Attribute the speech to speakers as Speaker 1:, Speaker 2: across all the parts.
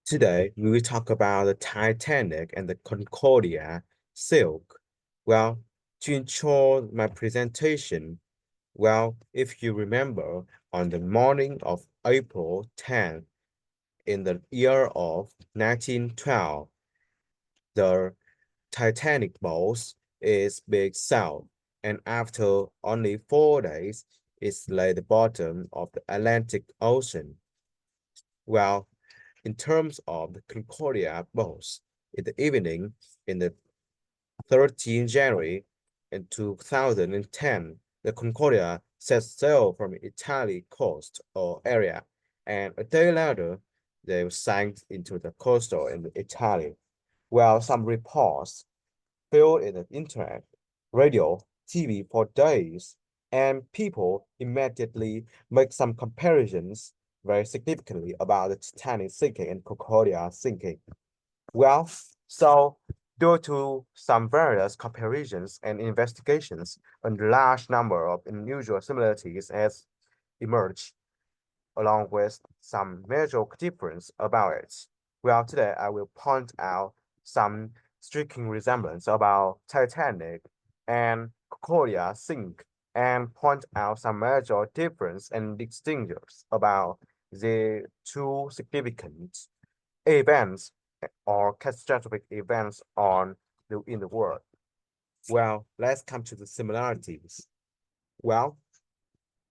Speaker 1: Today, we will talk about the Titanic and the Concordia silk. Well, to ensure my presentation, if you remember, on the morning of April 10th, in the year of 1912, the Titanic boat is being sailed, and after only 4 days, it's laid the bottom of the Atlantic Ocean. Well, in terms of the Concordia boats, in the evening, in the 13th January in 2010, the Concordia set sail from Italy coast or area, and a day later, they sank into the coastal in Italy. Well, some reports filled in the internet, radio, TV for days, and people immediately make some comparisons very significantly about the Titanic sinking and Concordia sinking. Well, so due to some various comparisons and investigations, a large number of unusual similarities has emerged, along with some major difference about it. Well, today I will point out some striking resemblance about Titanic and Concordia sink and point out some major difference and distinctions about the two significant events or catastrophic events in the world. Well, let's come to the similarities. Well,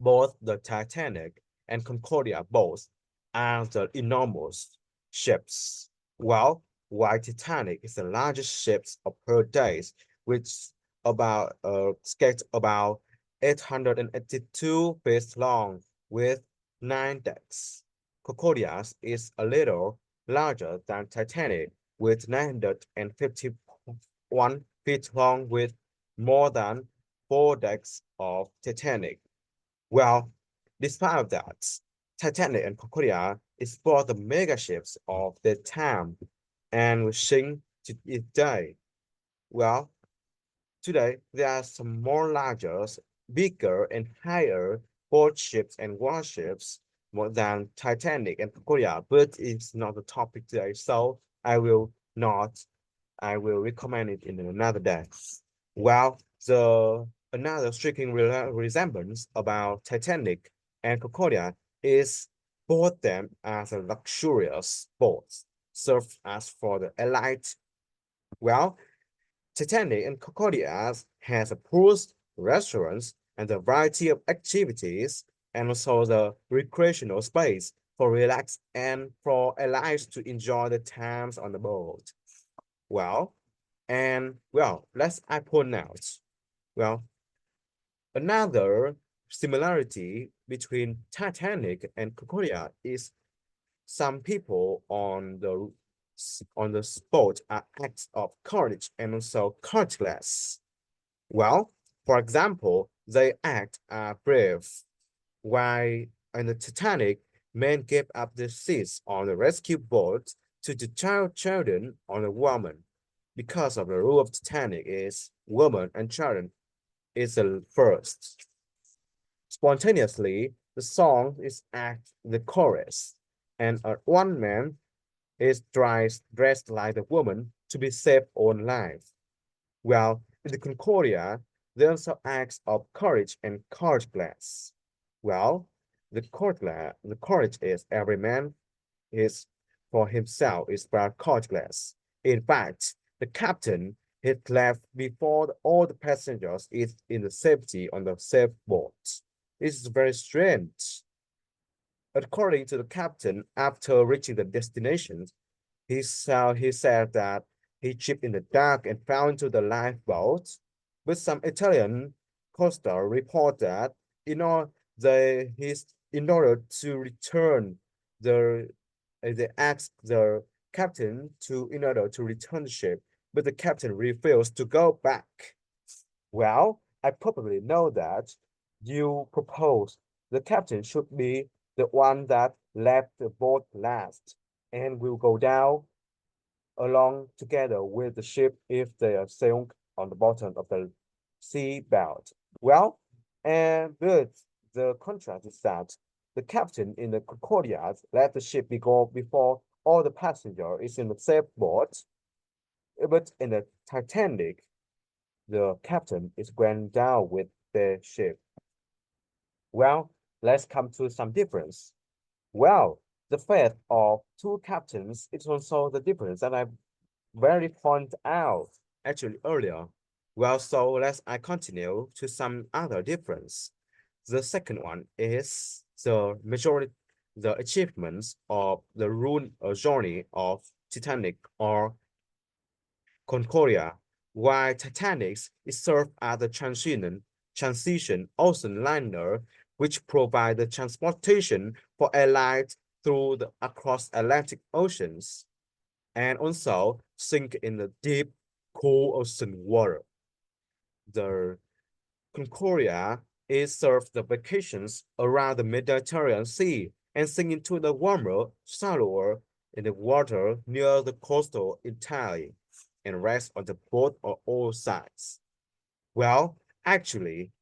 Speaker 1: both the Titanic and Concordia both are the enormous ships. Well, while Titanic is the largest ship of her days, which sketched about 882 feet long with 9 decks. Concordia is a little larger than Titanic with 951 feet long with more than 4 decks of Titanic. Well, despite that, Titanic and Concordia is both the mega ships of their time and will sink to this day. Well, today there are some more larger, bigger, and higher board ships and warships more than Titanic and Concordia, but it's not the topic today, so I will recommend it in another day. Well, the another striking resemblance about Titanic and Concordia is both them as a luxurious boats served as for the elite. Well, Titanic and Concordia has a pools, restaurants, and a variety of activities, and also the recreational space for relax and for elites to enjoy the times on the boat. Well, let's I point out. Well, another similarity between Titanic and Concordia is some people on the spot are acts of courage and also courageous. Well, for example, they act brave, while in the Titanic, men gave up their seats on the rescue boat to the children on the woman. Because of the rule of Titanic is women and children is the first. Spontaneously, the song is at the chorus, and one man is dressed like a woman to be saved on life. Well, in the Concordia, there also acts of courage and courageous. Well, the courage is every man is for himself is by courageous. In fact, the captain had left before all the passengers is in the safety on the safe boat. This is very strange. According to the captain, after reaching the destination, he said that he chipped in the dark and fell into the lifeboat. But some Italian coastal report that in order in order to return the they asked the captain to in order to return the ship, but the captain refused to go back. Well, I probably know that you propose the captain should be the one that left the boat last and will go down along together with the ship if they are sunk on the bottom of the sea belt. Well, but the contrast is that the captain in the Concordia left the ship before all the passenger is in the safe boat. But in the Titanic, the captain is going down with the ship. Well, let's come to some difference. Well, the fate of two captains is also the difference that I very point out actually earlier. Well, so I continue to some other difference. The second one is the achievements of the rune journey of Titanic or Concordia, while Titanic is served as the transition ocean liner, which provide the transportation for airlines through the across Atlantic oceans, and also sink in the deep, cool ocean water. The Concordia is served the vacations around the Mediterranean Sea and sink into the warmer, shallower in the water near the coastal Italy and rest on the boat on all sides. Well, actually,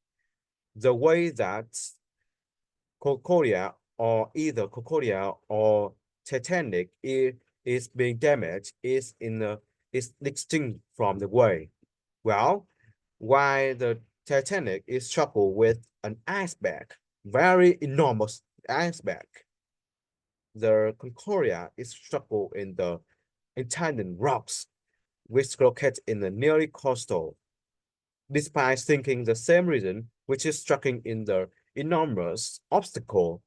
Speaker 1: the way that Concordia or either Concordia or Titanic is being damaged is distinct from the way. Well, while the Titanic is struggle with an iceberg, very enormous iceberg, the Concordia is struggle in the Italian rocks, which located in the nearly coastal, despite thinking the same reason, which is striking in the enormous obstacle.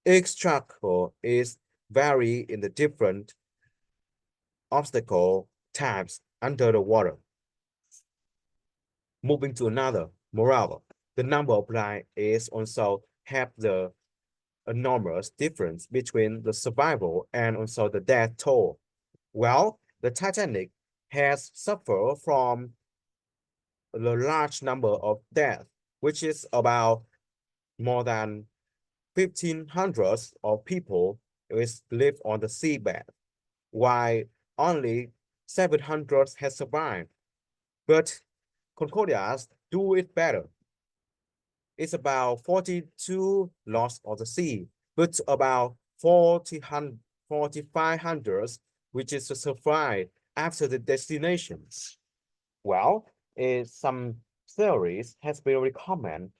Speaker 1: Each struggle is vary in the different obstacle types under the water. Moving to another, moreover, the number of lives is also have the enormous difference between the survival and also the death toll. Well, the Titanic has suffered from the large number of deaths, which is about more than 1,500 of people is live on the seabed, while only 700 has survived. But Concordias do it better. It's about 42 lost on the sea, but about 4,500, which is survived after the destinations. Well, some theories has been recommended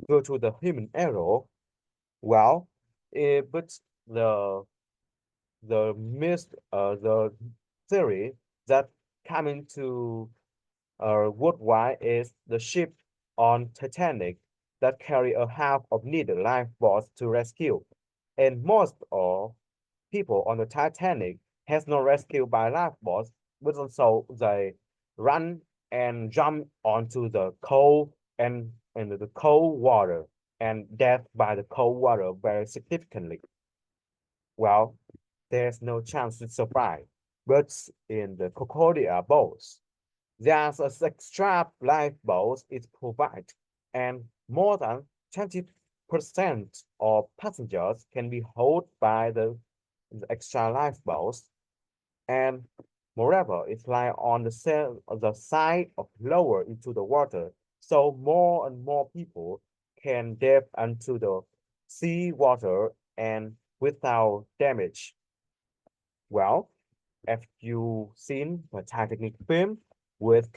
Speaker 1: due to the human error. Well, but the the theory that coming to worldwide is the ship on Titanic that carry a half of needed lifeboats to rescue, and most of people on the Titanic has no rescue by lifeboats, but also they run and jump onto the cold and the cold water and death by the cold water very significantly. Well, there's no chance to survive. But in the Concordia boats, there's a extra lifeboat is provided, and more than 20% of passengers can be held by the extra lifeboats. And moreover, it's like on the side of lower into the water, so more and more people can dive into the sea water and without damage. Well, have you seen the Titanic film with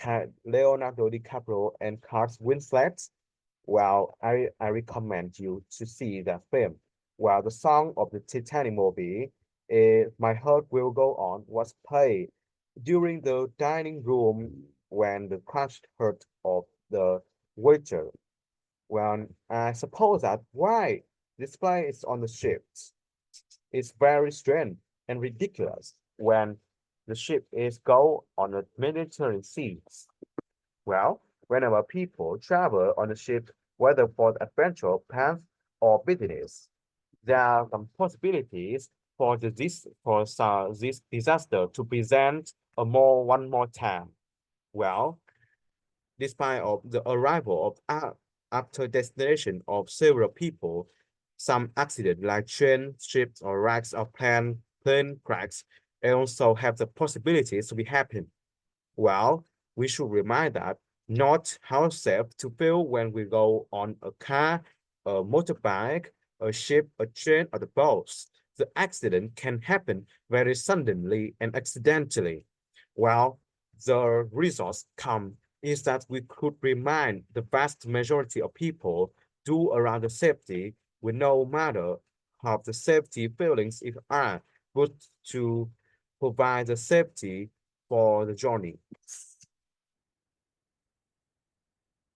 Speaker 1: Leonardo DiCaprio and Kate Winslet? Well, I recommend you to see that film. Well, the song of the Titanic movie, My Heart Will Go On, was played during the dining room when the crushed heart of the waiter. Well, I suppose that why display is on the ships. It's very strange and ridiculous when the ship is go on the Mediterranean seas. Well, whenever people travel on a ship, whether for adventure, plans, or business, there are some possibilities for this disaster to present one more time. Well, despite of the arrival of after destination of several people, some accident like train, ships, or wrecks of plane cracks, and also have the possibilities to be happen. Well, we should remind that not how safe to feel when we go on a car, a motorbike, a ship, a train, or the boat. the accident can happen very suddenly and accidentally. Well, the results come is that we could remind the vast majority of people do around the safety with no matter how the safety feelings if are put to provide the safety for the journey.